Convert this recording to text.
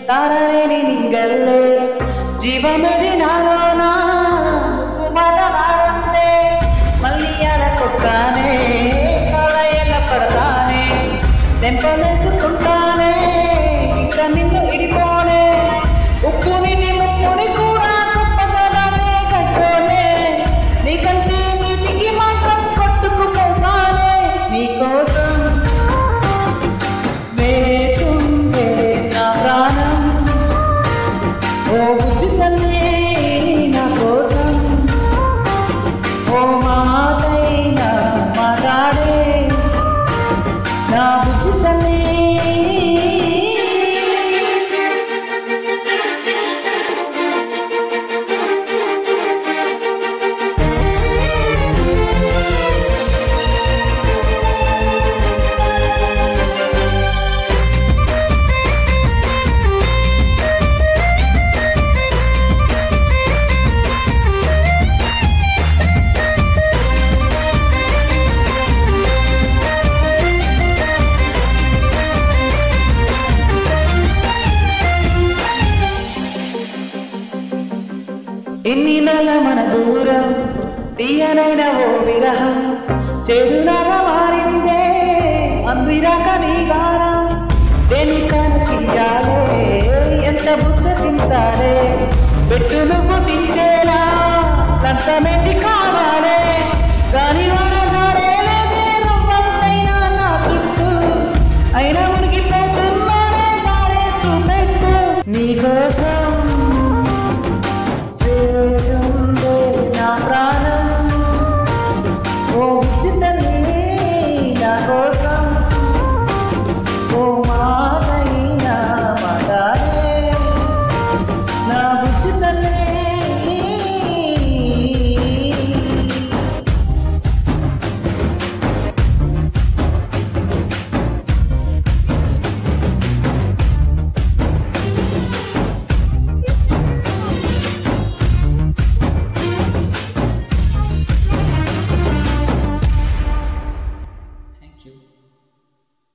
తారలేని నింగల్లే జీవమది నాలోనా నువ్వు మాటలాడంతే మళ్ళీ అలకొస్తానే కాళ్ళ ఎల్ల పడతానే తెంపలేసుకుంటానే ఇంకా నిన్ను ఇడిపోనే ఉప్పు నిన్ను ముప్పుని కూడా గొప్పదనానే కట్టోనే నీకంటే నీతికి మాత్రం కొట్టుకుపోతానే నీకోసం వేచుందే నా ప్రాణం ఓ బుజ్జి తల్లి నా కోసం ఓ మాటైనా మాట్లాడే నా బుజ్జి తల్లి ఎన్ని నెల మన దూరం తీయనైన ఓ విరహం చెడులాగా మారిందే అందిరాక నీ గారం దేనికను తీయాలే ఎంత ముచ్చటించాలే పెట్టు నువ్వు దించేలా లంచమెట్టి కావాలే గాని వాన జారేలేదే నువ్వంతైనా నా చుట్టూ అయినా మునిగిపోతున్నానే దారే చూపెట్టు నీకోసం నా ప్రాణం ఓ బుజ్జి తల్లి నా కోసం ఓ మా